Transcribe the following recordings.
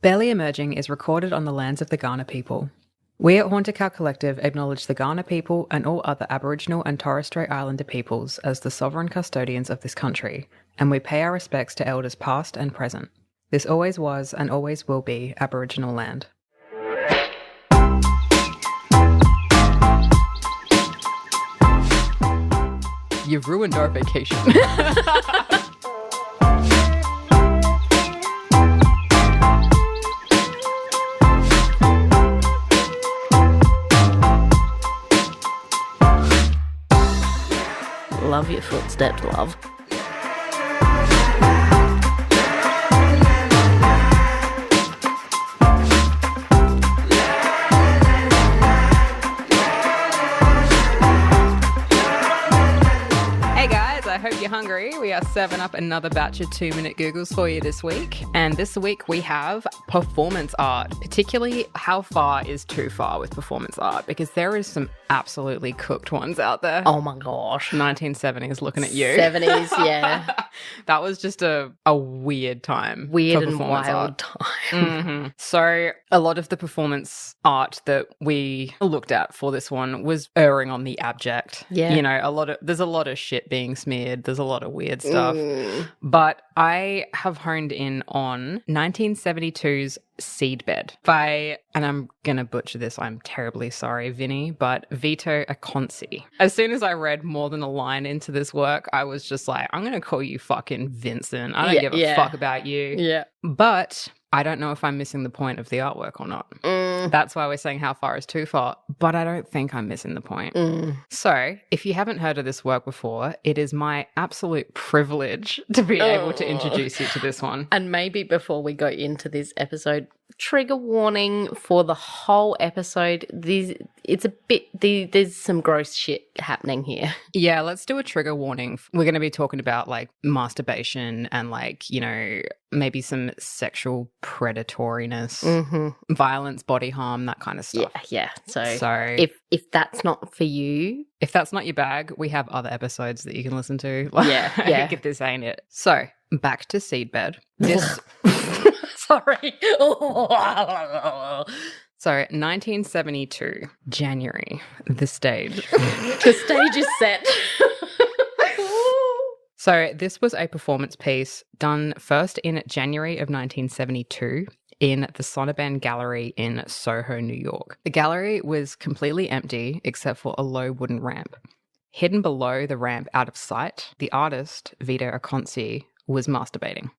Barely Emerging is recorded on the lands of the Kaurna people. We at Haunted Cow Collective acknowledge the Kaurna people and all other Aboriginal and Torres Strait Islander peoples as the sovereign custodians of this country, and we pay our respects to elders past and present. This always was and always will be Aboriginal land. You've ruined our vacation. Love your footsteps, love. Hey guys, I hope you're hungry. We are serving up another batch of 2-minute Googles for you this week. And this week we have performance art, particularly how far is too far with performance art, because there is some absolutely cooked ones out there. Oh my gosh. 1970s looking at you. 70s, yeah. That was just a weird time. Weird for and performance wild art. time. Mm-hmm. So a lot of the performance art that we looked at for this one was erring on the abject. Yeah. You know, there's a lot of shit being smeared. There's a lot of weird stuff. But I have honed in on 1972's Seedbed by, and I'm going to butcher this, I'm terribly sorry, Vinny, but Vito Acconci. As soon as I read more than a line into this work, I was just like, I'm going to call you fucking Vincent. I don't give a fuck about you. Yeah. But I don't know if I'm missing the point of the artwork or not. That's why we're saying how far is too far, but I don't think I'm missing the point. So if you haven't heard of this work before, it is my absolute privilege to be able to introduce you to this one. And maybe before we go into this episode, trigger warning for the whole episode. There's some gross shit happening here. Yeah, let's do a trigger warning. We're going to be talking about like masturbation and like, you know, maybe some sexual predatoriness, violence, body harm, that kind of stuff. Yeah. So if that's not for you, if that's not your bag, we have other episodes that you can listen to. Yeah. If this ain't it. So back to Seedbed. This. Sorry. So 1972, January, the stage. The stage is set. So this was a performance piece done first in January of 1972 in the Sonnabend Gallery in Soho, New York. The gallery was completely empty except for a low wooden ramp. Hidden below the ramp out of sight, the artist, Vito Acconci, was masturbating.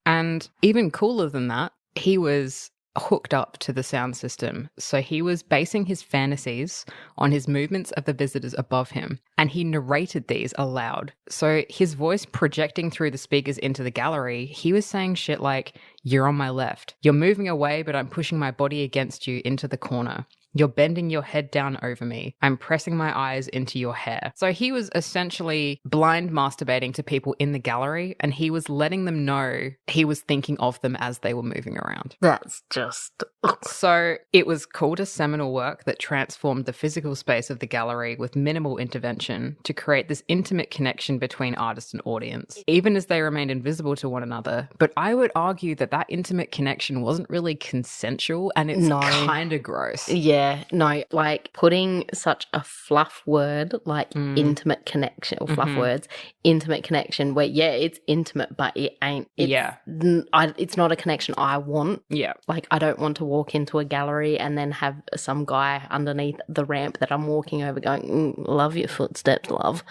And even cooler than that, he was hooked up to the sound system. So he was basing his fantasies on his movements of the visitors above him, and he narrated these aloud. So his voice projecting through the speakers into the gallery, he was saying shit like, "You're on my left. You're moving away, but I'm pushing my body against you into the corner. You're bending your head down over me. I'm pressing my eyes into your hair." So he was essentially blind masturbating to people in the gallery, and he was letting them know he was thinking of them as they were moving around. That's just... So it was called a seminal work that transformed the physical space of the gallery with minimal intervention to create this intimate connection between artist and audience, even as they remained invisible to one another. But I would argue that that intimate connection wasn't really consensual, and it's kind of gross. Yeah, no, like putting such a fluff word like intimate connection, or fluff words, intimate connection, where, yeah, it's intimate, but it ain't. It's not a connection I want. Yeah. Like, I don't want to walk into a gallery and then have some guy underneath the ramp that I'm walking over going, love your footsteps, love.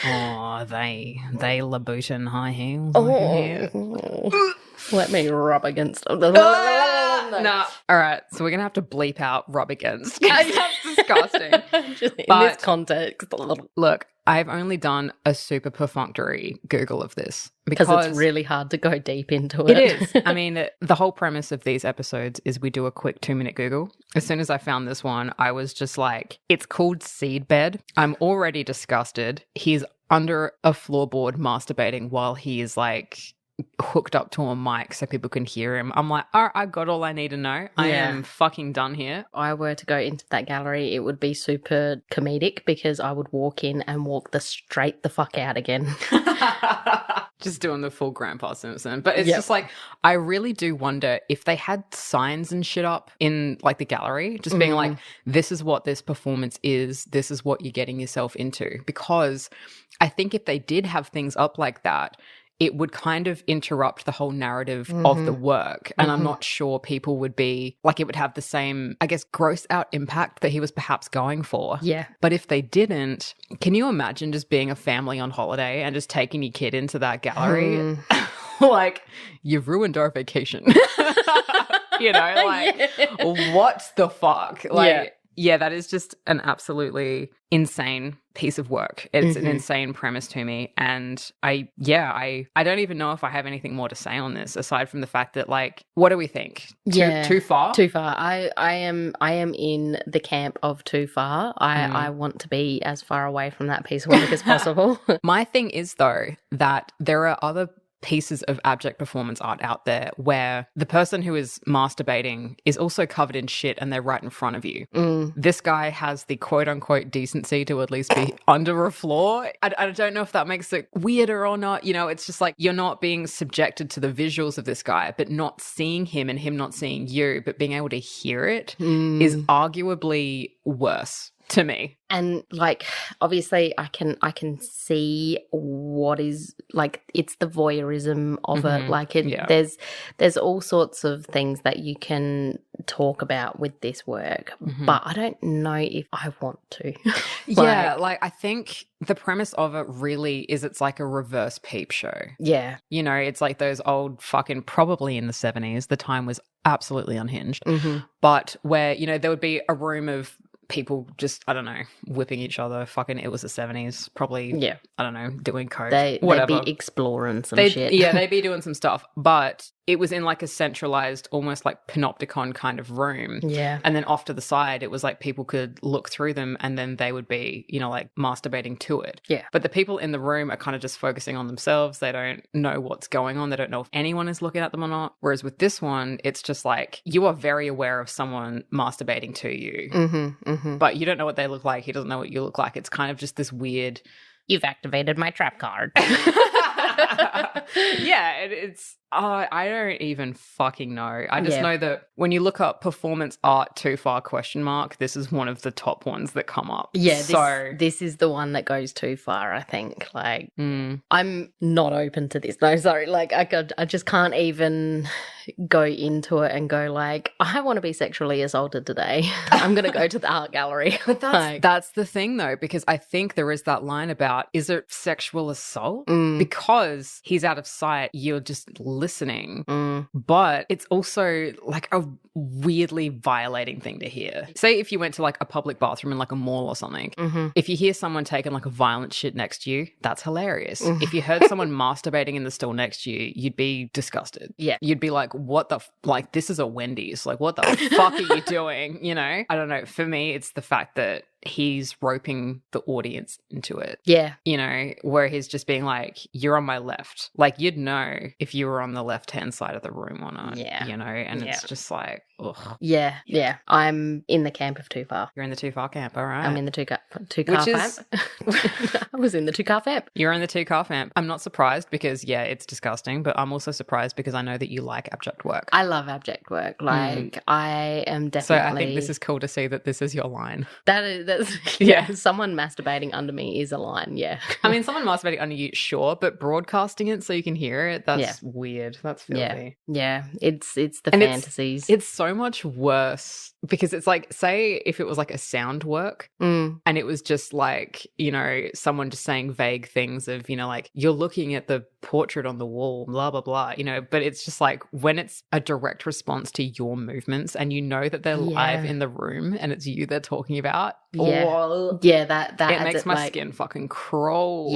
Oh, they Louboutin high heels. Let me rub against them. No. All right, so we're going to have to bleep out rub against. That's disgusting. Just in this context. Look, I've only done a super perfunctory Google of this. Because it's really hard to go deep into it. It is. I mean, the whole premise of these episodes is we do a quick 2-minute Google. As soon as I found this one, I was just like, it's called Seedbed. I'm already disgusted. He's under a floorboard masturbating while he is like hooked up to a mic so people can hear him. I'm like, all right, I got all I need to know. I am fucking done here. I were to go into that gallery, it would be super comedic because I would walk in and walk straight the fuck out again. Just doing the full Grandpa Simpson. But it's just like, I really do wonder if they had signs and shit up in like the gallery, just being like, this is what this performance is. This is what you're getting yourself into. Because I think if they did have things up like that, it would kind of interrupt the whole narrative of the work. And I'm not sure people would be, like, it would have the same, I guess, gross out impact that he was perhaps going for. Yeah. But if they didn't, can you imagine just being a family on holiday and just taking your kid into that gallery? Like, you've ruined our vacation. You know, like, what the fuck? Like, yeah, that is just an absolutely insane piece of work. It's an insane premise to me. And I don't even know if I have anything more to say on this aside from the fact that, like, what do we think? Too far? Too far. I am in the camp of too far. I want to be as far away from that piece of work as possible. My thing is, though, that there are other pieces of abject performance art out there where the person who is masturbating is also covered in shit and they're right in front of you. This guy has the quote-unquote decency to at least be under a floor. I don't know if that makes it weirder or not. You know, it's just like you're not being subjected to the visuals of this guy, but not seeing him and him not seeing you, but being able to hear it is arguably worse to me. And like, obviously I can see what is, like, it's the voyeurism of it. Like there's all sorts of things that you can talk about with this work, but I don't know if I want to. Like I think the premise of it really is it's like a reverse peep show. Yeah. You know, it's like those old fucking, probably in the 70s, the time was absolutely unhinged. But where, you know, there would be a room of people just, I don't know, whipping each other. Fucking, it was the 70s. Probably, I don't know, doing coke. They'd be exploring some shit. Yeah, they'd be doing some stuff. But it was in like a centralized, almost like panopticon kind of room. Yeah. And then off to the side, it was like people could look through them and then they would be, you know, like masturbating to it. Yeah. But the people in the room are kind of just focusing on themselves. They don't know what's going on. They don't know if anyone is looking at them or not. Whereas with this one, it's just like you are very aware of someone masturbating to you. But you don't know what they look like. He doesn't know what you look like. It's kind of just this weird... You've activated my trap card. Yeah, it's... I don't even fucking know. I just know that when you look up performance art too far ? This is one of the top ones that come up. Yeah, this is the one that goes too far, I think. Like, I'm not open to this. No, sorry. Like, I just can't even go into it and go like, I want to be sexually assaulted today. I'm going to go to the art gallery. But that's the thing, though, because I think there is that line about, is it sexual assault? Because he's out of sight, you're just listening, but it's also like a weirdly violating thing to hear. Say if you went to like a public bathroom in like a mall or something, if you hear someone taking like a violent shit next to you, that's hilarious. If you heard someone masturbating in the stall next to you, you'd be disgusted. Yeah. You'd be like, what the like, this is a Wendy's. Like, what the fuck are you doing? You know? I don't know. For me, it's the fact that he's roping the audience into it. Yeah. You know, where he's just being like, you're on my left. Like, you'd know if you were on the left-hand side of the room or not. Yeah. You know, and it's just like, ugh. Yeah. Yeah. I'm in the camp of too far. You're in the too far camp, all right. I'm in the two car camp. I was in the two car camp. You're in the two car camp. I'm not surprised because, yeah, it's disgusting, but I'm also surprised because I know that you like abject work. I love abject work. Like, I am definitely... So I think this is cool to see that this is your line. That's someone masturbating under me is a line, I mean, someone masturbating under you, sure, but broadcasting it so you can hear it, that's weird. That's filthy. Yeah. It's the fantasies. It's so much worse because it's like, say if it was like a sound work and it was just like, you know, someone just saying vague things of, you know, like, you're looking at the portrait on the wall, blah, blah, blah, you know, but it's just like when it's a direct response to your movements and you know that they're live in the room and it's you they're talking about. That it makes my skin fucking crawl.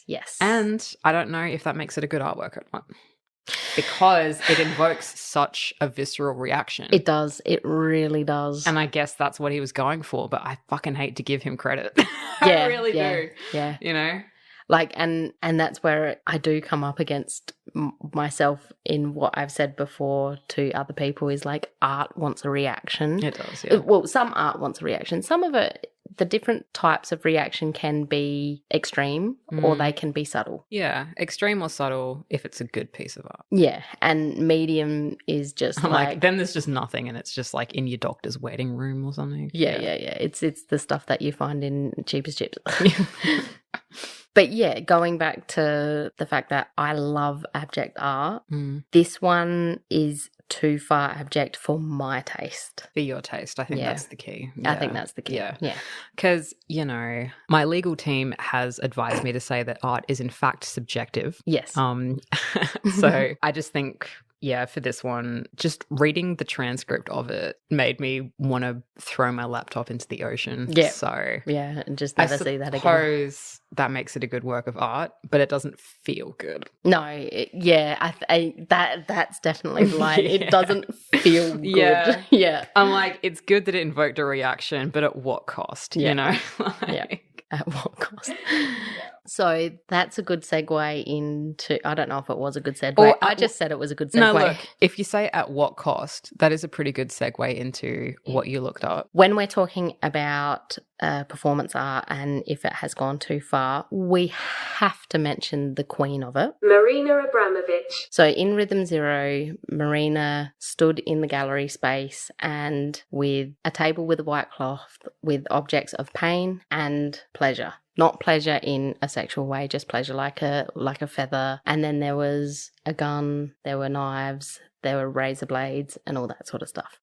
Yes. And I don't know if that makes it a good artwork or not. Because it invokes such a visceral reaction. It does. It really does. And I guess that's what he was going for, but I fucking hate to give him credit. I really do. Yeah. You know? Like, and that's where I do come up against myself in what I've said before to other people is like, art wants a reaction. It does, yeah. Well, some art wants a reaction. Some of it the different types of reaction can be extreme or they can be subtle. Yeah, extreme or subtle if it's a good piece of art. Yeah, and medium is just like then there's just nothing and it's just like in your doctor's waiting room or something. Yeah. It's the stuff that you find in Cheapest Chips. But yeah, going back to the fact that I love abject art, this one is too far abject for my taste. For your taste, I think that's the key. I think that's the key. Yeah. Because, my legal team has advised me to say that art is in fact subjective. Yes. So I just think... Yeah, for this one, just reading the transcript of it made me want to throw my laptop into the ocean. Yeah. So yeah, and just never see that again. I suppose that makes it a good work of art, but it doesn't feel good. No, that's definitely the line. It doesn't feel good. Yeah. I'm like, it's good that it invoked a reaction, but at what cost? Yeah. Yeah. At what cost? So that's a good segue into, I don't know if it was a good segue. I just said it was a good segue. No, look, if you say at what cost, that is a pretty good segue into what you looked up. When we're talking about performance art and if it has gone too far, we have to mention the queen of it. Marina Abramovic. So in Rhythm Zero, Marina stood in the gallery space and with a table with a white cloth with objects of pain and pleasure. Not pleasure in a sexual way, just pleasure like a feather. And then there was a gun, there were knives, there were razor blades and all that sort of stuff.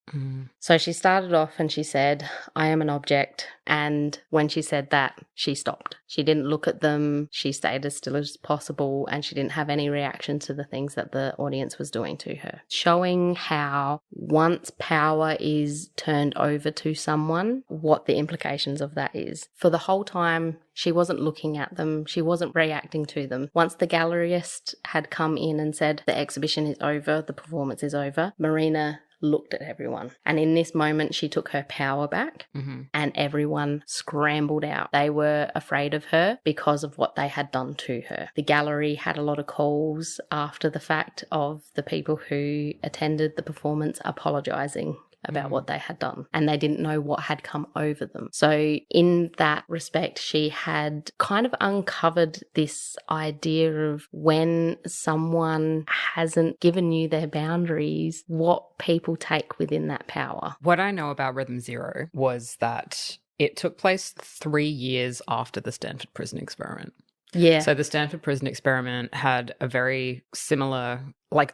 So she started off and she said, I am an object. And when she said that, she stopped. She didn't look at them. She stayed as still as possible and she didn't have any reaction to the things that the audience was doing to her. Showing how once power is turned over to someone, what the implications of that is. For the whole time, she wasn't looking at them. She wasn't reacting to them. Once the gallerist had come in and said, the exhibition is over, the performance is over, Marina looked at everyone. And in this moment, she took her power back and everyone scrambled out. They were afraid of her because of what they had done to her. The gallery had a lot of calls after the fact of the people who attended the performance apologising about what they had done, and they didn't know what had come over them. So in that respect, she had kind of uncovered this idea of when someone hasn't given you their boundaries, what people take within that power. What I know about Rhythm Zero was that it took place 3 years after the Stanford Prison Experiment. Yeah. So the Stanford Prison Experiment had a very similar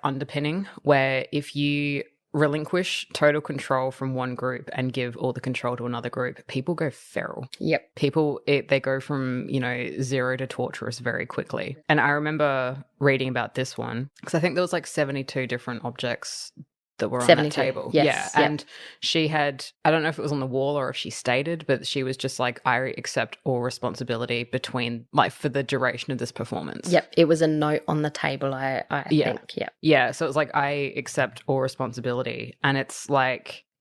underpinning where if you relinquish total control from one group and give all the control to another group, people go feral. Yep. People, they go from, zero to torturous very quickly. And I remember reading about this one because I think there was 72 different objects that were on that table. Yes. Yeah. And she had, I don't know if it was on the wall or if she stated, but she was just like, I accept all responsibility between, for the duration of this performance. Yep. It was a note on the table, I think. Yep. Yeah. So it was I accept all responsibility. And it's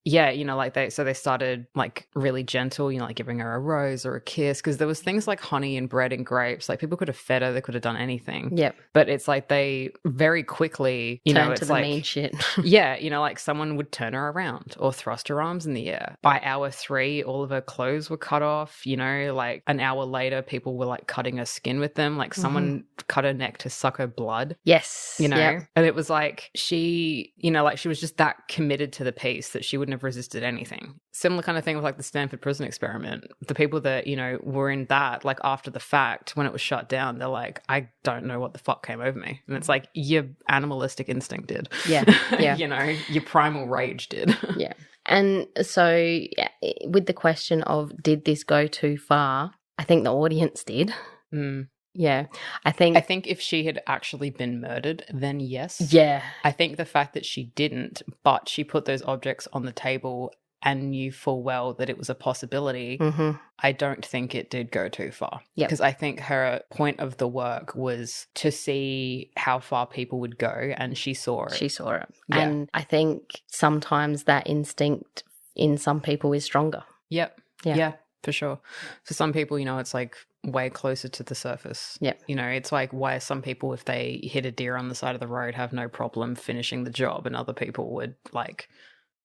they started really gentle, giving her a rose or a kiss, because there was things like honey and bread and grapes. People could have fed her, they could have done anything. Yep. But it's they very quickly, turn to the mean shit. Yeah, someone would turn her around or thrust her arms in the air. By hour 3, all of her clothes were cut off. An hour later, people were cutting her skin with them. Someone cut her neck to suck her blood. Yes. Yep. And it was she, she was just that committed to the piece that she wouldn't have resisted anything. Similar kind of thing with the Stanford Prison Experiment. The people that, were in that, after the fact, when it was shut down, they're I don't know what the fuck came over me. And it's your animalistic instinct did. Yeah. Yeah. Your primal rage did. Yeah. And so with the question of did this go too far, I think the audience did. Yeah. I think if she had actually been murdered, then yes. Yeah. I think the fact that she didn't, but she put those objects on the table and knew full well that it was a possibility, I don't think it did go too far. Yep. Because I think her point of the work was to see how far people would go, and she saw it. Yeah. And I think sometimes that instinct in some people is stronger. Yep. Yeah, for sure. For some people, it's way closer to the surface. Yeah. It's why some people, if they hit a deer on the side of the road, have no problem finishing the job, and other people would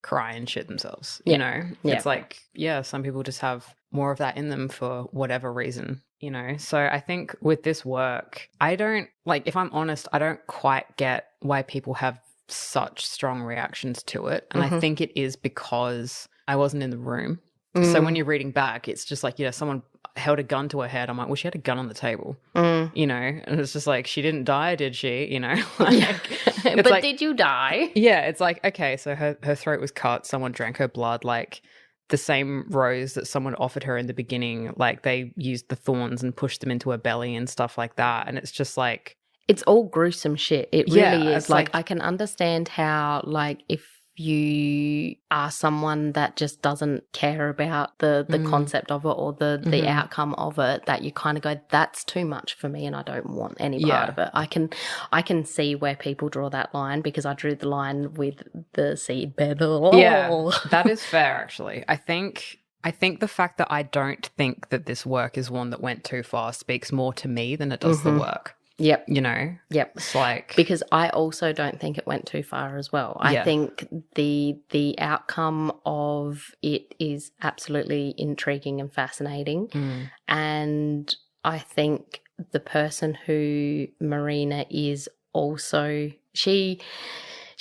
cry and shit themselves, you know? It's like, some people just have more of that in them for whatever reason, you know? So I think with this work, I don't, like, if I'm honest, I don't quite get why people have such strong reactions to it. And I think it is because I wasn't in the room. So when you're reading back, it's just like, someone held a gun to her head. I'm like, well, she had a gun on the table, you know? And it's just like, she didn't die, did she? You know? But like, did you die? Yeah, it's like, okay, so her throat was cut. Someone drank her blood. Like, the same rose that someone offered her in the beginning, like, they used the thorns and pushed them into her belly and stuff like that. And it's just like... It's all gruesome shit. It really is. Like, I can understand how, like, if you are someone that just doesn't care about the concept of it or the outcome of it, that you kind of go, that's too much for me and I don't want any part of it. I can see where people draw that line, because I drew the line with the Seedbed. Yeah, that is fair, actually. I think the fact that I don't think that this work is one that went too far speaks more to me than it does the work. Yep. You know? Yep. It's like... Because I also don't think it went too far as well. I think the outcome of it is absolutely intriguing and fascinating. And I think the person who Marina is also... She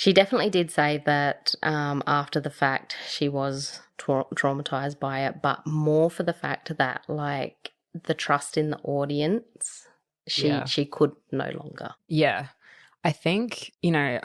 definitely did say that after the fact she was traumatized by it, but more for the fact that, like, the trust in the audience... She could no longer. Yeah. I think, you know,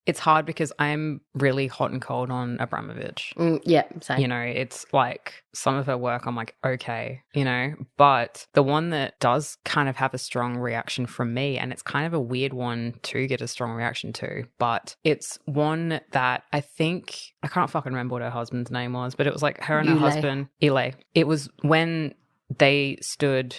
it's hard because I'm really hot and cold on Abramovic. Yeah, same. You know, it's like some of her work I'm like, okay, you know, but the one that does kind of have a strong reaction from me, and it's kind of a weird one to get a strong reaction to, but it's one that I think, I can't fucking remember what her husband's name was, but it was like her and her husband, Ulay. It was when they stood...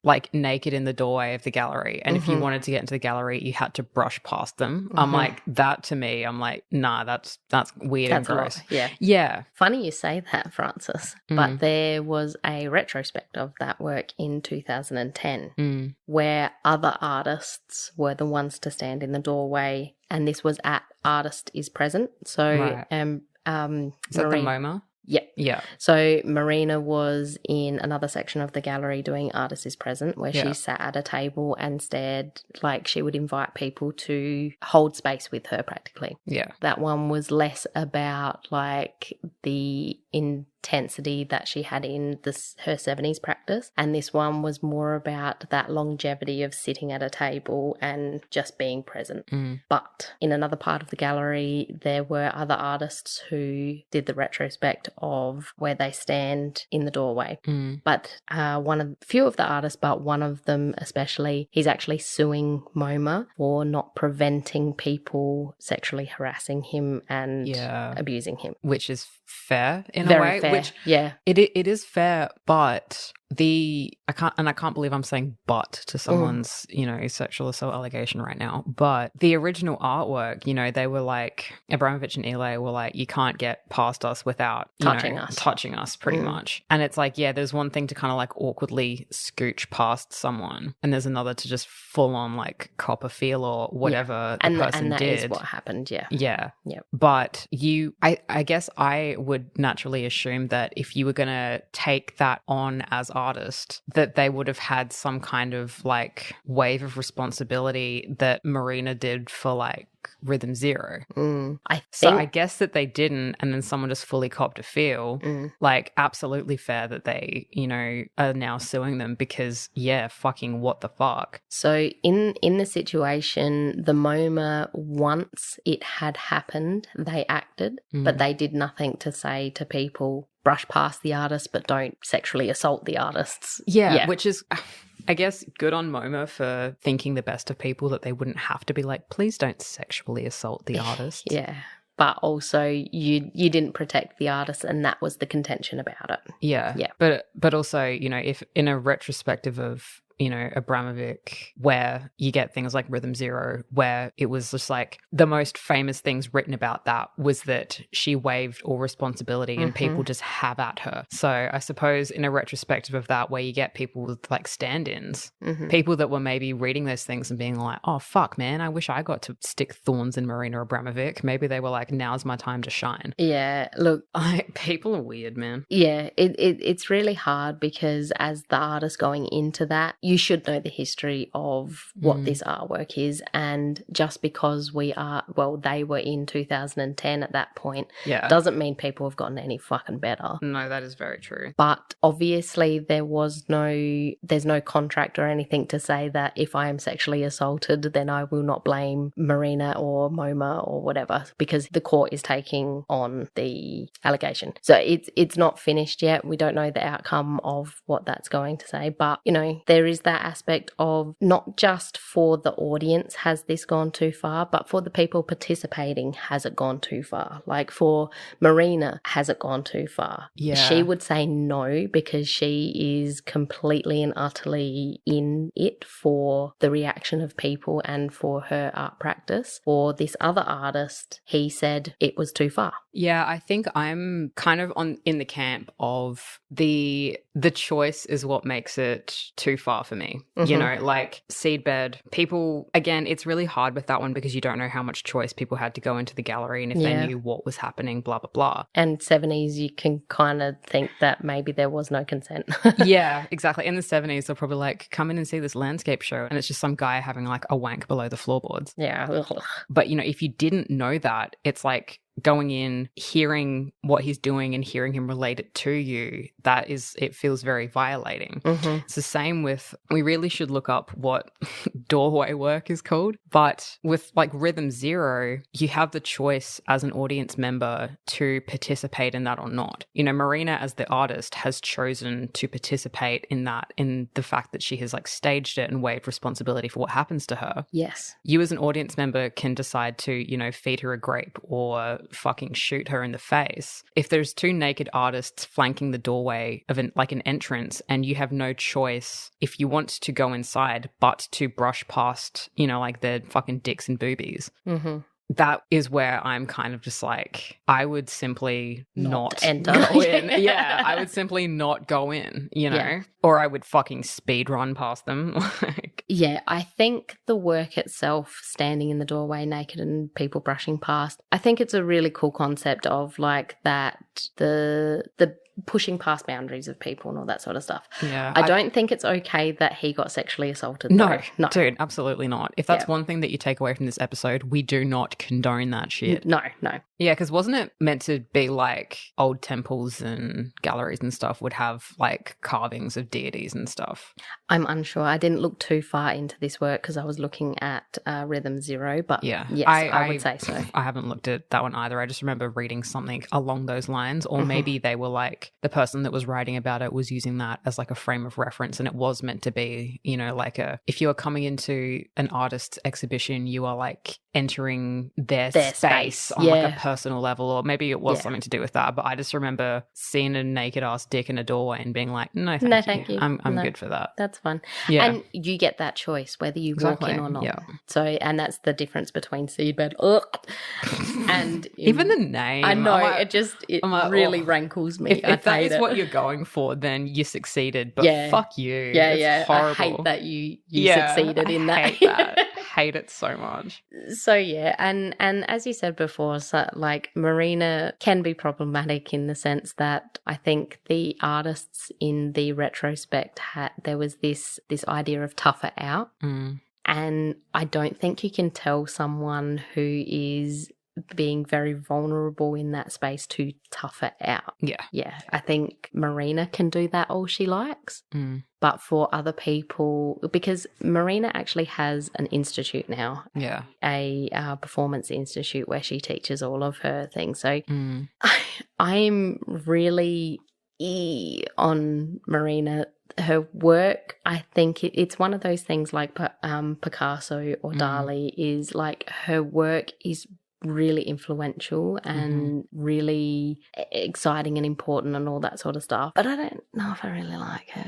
like naked in the doorway of the gallery, and if you wanted to get into the gallery you had to brush past them. I'm like, that to me, I'm like, nah, that's weird and gross. Yeah. Funny you say that, Francis, but there was a retrospect of that work in 2010 where other artists were the ones to stand in the doorway, and this was at Artist is Present. So is that the MoMA? Yep. Yeah. So Marina was in another section of the gallery doing Artist is Present, where she sat at a table and stared, like she would invite people to hold space with her practically. Yeah. That one was less about like the intensity that she had in her 70s practice, and this one was more about that longevity of sitting at a table and just being present. But in another part of the gallery there were other artists who did the retrospect of where they stand in the doorway. But few of the artists, but one of them especially, he's actually suing MoMA for not preventing people sexually harassing him and abusing him, which is fair in Very a way. fair. Which it is fair, but I can't believe I'm saying but to someone's, you know, sexual assault allegation right now. But the original artwork, you know, they were like, Abramovic and Ulay were like, you can't get past us without touching us pretty much. And it's like, there's one thing to kind of like awkwardly scooch past someone, and there's another to just full on like cop a feel or whatever the person and that did. is what happened. Yeah. But I guess I would naturally assume that if you were going to take that on as artist, that they would have had some kind of like wave of responsibility that Marina did for like Rhythm Zero. I guess that they didn't, and then someone just fully copped a feel. Like, absolutely fair that they, you know, are now suing them because fucking what the fuck. So in the situation, the MoMA, once it had happened, they acted, but they did nothing to say to people, brush past the artists but don't sexually assault the artists. Which is, I guess, good on MoMA for thinking the best of people, that they wouldn't have to be like, please don't sexually assault the artist. But also you didn't protect the artist, and that was the contention about it. But also, you know, if in a retrospective of, Abramovic, where you get things like Rhythm Zero, where it was just like the most famous things written about that was that she waived all responsibility and people just have at her. So I suppose in a retrospective of that, where you get people with like stand-ins, people that were maybe reading those things and being like, oh, fuck, man, I wish I got to stick thorns in Marina Abramovic. Maybe they were like, now's my time to shine. Yeah, look. People are weird, man. Yeah, it's really hard because as the artist going into that, you should know the history of what this artwork is. And just because they were in 2010 at that point, doesn't mean people have gotten any fucking better. No, that is very true. But obviously there's no contract or anything to say that if I am sexually assaulted, then I will not blame Marina or MoMA or whatever, because the court is taking on the allegation. So it's not finished yet. We don't know the outcome of what that's going to say. But, there is that aspect of not just for the audience has this gone too far, but for the people participating, has it gone too far? Like for Marina, has it gone too far? Yeah. She would say no because she is completely and utterly in it for the reaction of people and for her art practice. For this other artist, he said it was too far. Yeah, I think I'm kind of in the camp of the choice is what makes it too far for me. Like Seedbed, people, again, it's really hard with that one because you don't know how much choice people had to go into the gallery and if they knew what was happening, blah, blah, blah. And 70s, you can kind of think that maybe there was no consent. Yeah, exactly. In the 70s, they're probably like, come in and see this landscape show. And it's just some guy having like a wank below the floorboards. Yeah. But, if you didn't know that, it's like going in, hearing what he's doing and hearing him relate it to you, it feels very violating. It's the same with, we really should look up what doorway work is called. But with like Rhythm Zero, you have the choice as an audience member to participate in that or not. Marina as the artist has chosen to participate in that, in the fact that she has like staged it and waived responsibility for what happens to her. Yes. You as an audience member can decide to, feed her a grape or fucking shoot her in the face. If there's two naked artists flanking the doorway of an entrance and you have no choice if you want to go inside but to brush past, like their fucking dicks and boobies. That is where I'm kind of just like, I would simply not enter. Go in. Yeah, I would simply not go in, or I would fucking speed run past them. Yeah, I think the work itself, standing in the doorway naked and people brushing past, I think it's a really cool concept of like that, the pushing past boundaries of people and all that sort of stuff. Yeah. I don't think it's okay that he got sexually assaulted. No, dude, absolutely not. If that's one thing that you take away from this episode, we do not condone that shit. No. Yeah, because wasn't it meant to be like old temples and galleries and stuff would have like carvings of deities and stuff? I'm unsure. I didn't look too far into this work because I was looking at Rhythm Zero, but yes, I would say so. I haven't looked at that one either. I just remember reading something along those lines, or maybe they were like, the person that was writing about it was using that as like a frame of reference, and it was meant to be, like if you are coming into an artist's exhibition, you are like entering their space on like a personal level, or maybe it was something to do with that. But I just remember seeing a naked ass dick in a doorway and being like, no, thank you. I'm good for that. That's fun. Yeah. And you get that choice whether you walk in or not. Yeah. So, and that's the difference between Seedbed and even the name. I know, it really rankles me. If that is what you're going for, then you succeeded. But fuck you. Yeah, it's horrible. I hate that you succeeded in that. I hate that. Hate it so much. So yeah, and as you said before, so like Marina can be problematic in the sense that I think the artists in the retrospect there was this idea of tougher out. And I don't think you can tell someone who is being very vulnerable in that space to tough it out. Yeah. I think Marina can do that all she likes. But for other people, because Marina actually has an institute now. Yeah. A performance institute where she teaches all of her things. So I'm really on Marina. Her work, I think it's one of those things like Picasso or Dali is like her work is really influential and really exciting and important and all that sort of stuff. But I don't know if I really like her.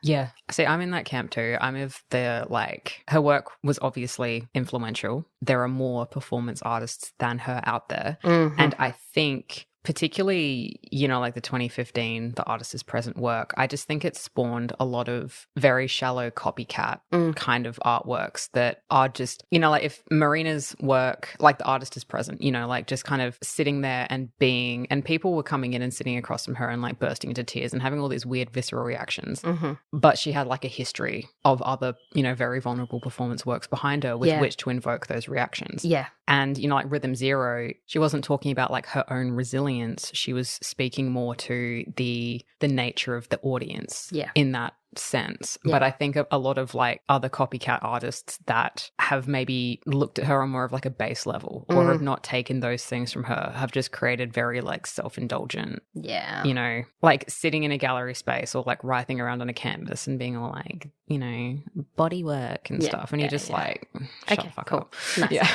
Yeah. See, I'm in that camp too. I'm of the, like, her work was obviously influential. There are more performance artists than her out there. Mm-hmm. And I think particularly, you know, like the 2015, the artist is present work, I just think it spawned a lot of very shallow copycat kind of artworks that are just, you know, like if Marina's work, like the artist is present, you know, like just kind of sitting there and being, and people were coming in and sitting across from her and like bursting into tears and having all these weird visceral reactions. Mm-hmm. But she had like a history of other, you know, very vulnerable performance works behind her with which to invoke those reactions. Yeah. And, you know, like Rhythm Zero, she wasn't talking about like her own resilience. She was speaking more to the nature of the audience in that sense. But I think a lot of like other copycat artists that have maybe looked at her on more of like a base level or have not taken those things from her have just created very like self-indulgent, you know, like sitting in a gallery space or like writhing around on a canvas and being all like, you know, body work and stuff. And you're just like, shut the fuck up. Nice. Yeah.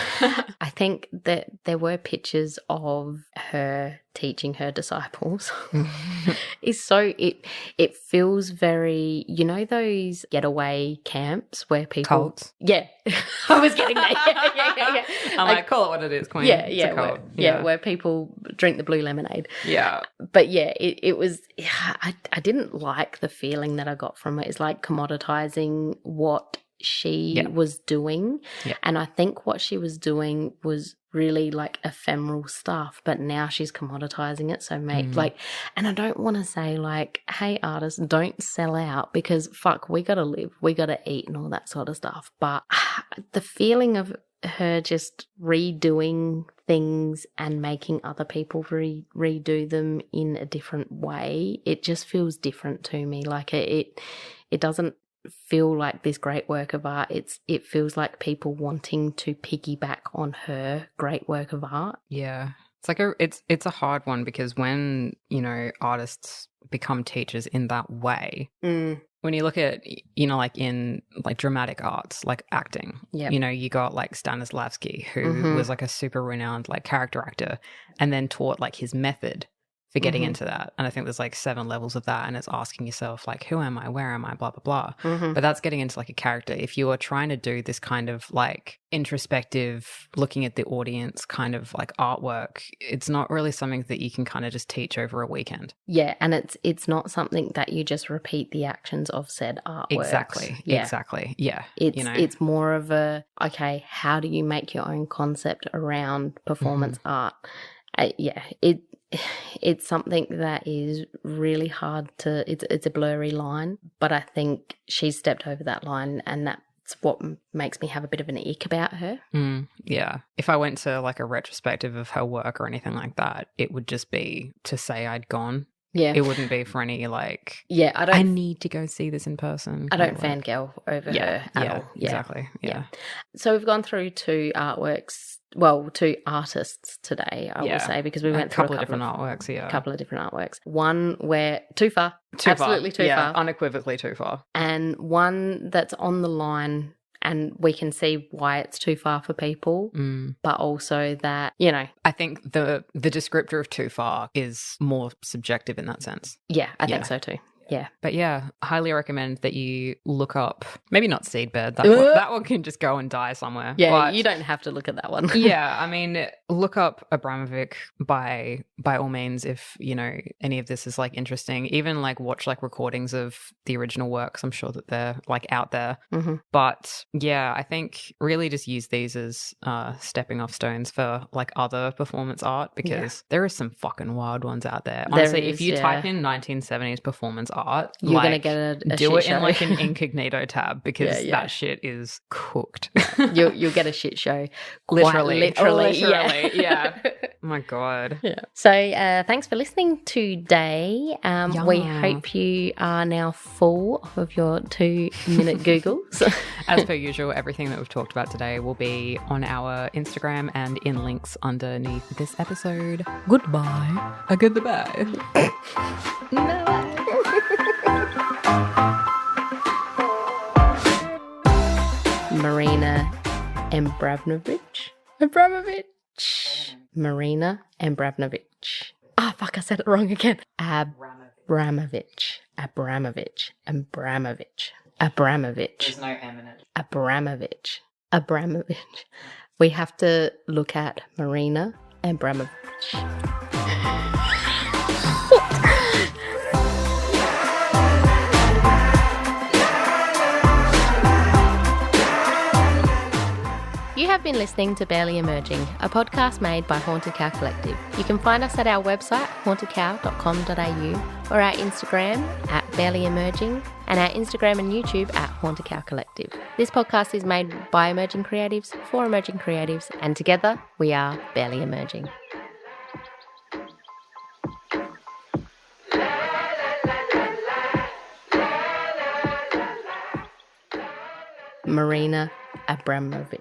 I think that there were pictures of her teaching her disciples. It feels very, you know, those getaway camps where people cults. Yeah. I was getting that. Yeah. I'm like, call it what it is, Queen. Where people drink the blue lemonade. Yeah. But yeah, it was I didn't like the feeling that I got from it. It's like commoditizing what she was doing. Yeah. And I think what she was doing was really like ephemeral stuff, but now she's commoditizing it. So like, and I don't want to say like, hey artists, don't sell out, because fuck, we got to live, we got to eat and all that sort of stuff. But the feeling of her just redoing things and making other people redo them in a different way, it just feels different to me. Like it doesn't feel like this great work of art. It feels like people wanting to piggyback on her great work of art. Yeah. It's like it's a hard one, because when, you know, artists become teachers in that way, when you look at, you know, like in like dramatic arts, like acting, you know, you got like Stanislavski, who was like a super renowned like character actor, and then taught like his method for getting into that. And I think there's like 7 levels of that, and it's asking yourself like, who am I, where am I, blah blah blah. But that's getting into like a character. If you are trying to do this kind of like introspective, looking at the audience kind of like artwork, it's not really something that you can kind of just teach over a weekend. Yeah, and it's not something that you just repeat the actions of said artwork. Exactly. Yeah. It's, you know, it's more of a, okay, how do you make your own concept around performance art? It's something that is really hard to, it's a blurry line, but I think she's stepped over that line, and that's what makes me have a bit of an ick about her. Yeah. If I went to like a retrospective of her work or anything like that, it would just be to say I'd gone. Yeah. It wouldn't be for any like, I need to go see this in person. I don't fangirl over her at all. Yeah. Exactly. Yeah. So we've gone through 2 artworks, well, 2 artists today, I will say, because we went through a couple of different artworks, a couple of different artworks. One where too far. Absolutely too far. Unequivocally too far. And one that's on the line, and we can see why it's too far for people, but also that, you know. I think the descriptor of too far is more subjective in that sense. Yeah, I think so too. Yeah. But yeah, highly recommend that you look up, maybe not Seedbed, that one can just go and die somewhere. Yeah, but you don't have to look at that one. Yeah, I mean, look up Abramovic by all means if, you know, any of this is like interesting. Even like watch like recordings of the original works. I'm sure that they're like out there. But yeah, I think really just use these as stepping off stones for like other performance art, because there are some fucking wild ones out there. Honestly, if you type in 1970s performance art, you're like, going to get a do shit it show. in like an incognito tab, because that shit is cooked. You'll get a shit show. Literally. Yeah. Oh my God. Yeah. So thanks for listening today. We hope you are now full of your 2-minute Googles. As per usual, everything that we've talked about today will be on our Instagram and in links underneath this episode. Goodbye. Goodbye. Marina Abramovic. Marina Abramovic. Ah, fuck, I said it wrong again. Abramovic. Abramovic. There's no M in it. Abramovic. We have to look at Marina Abramovic. You have been listening to Barely Emerging, a podcast made by Haunted Cow Collective. You can find us at our website, hauntedcow.com.au, or our Instagram at Barely Emerging, and our Instagram and YouTube at Haunted Cow Collective. This podcast is made by emerging creatives for emerging creatives, and together we are Barely Emerging. Marina Abramovic.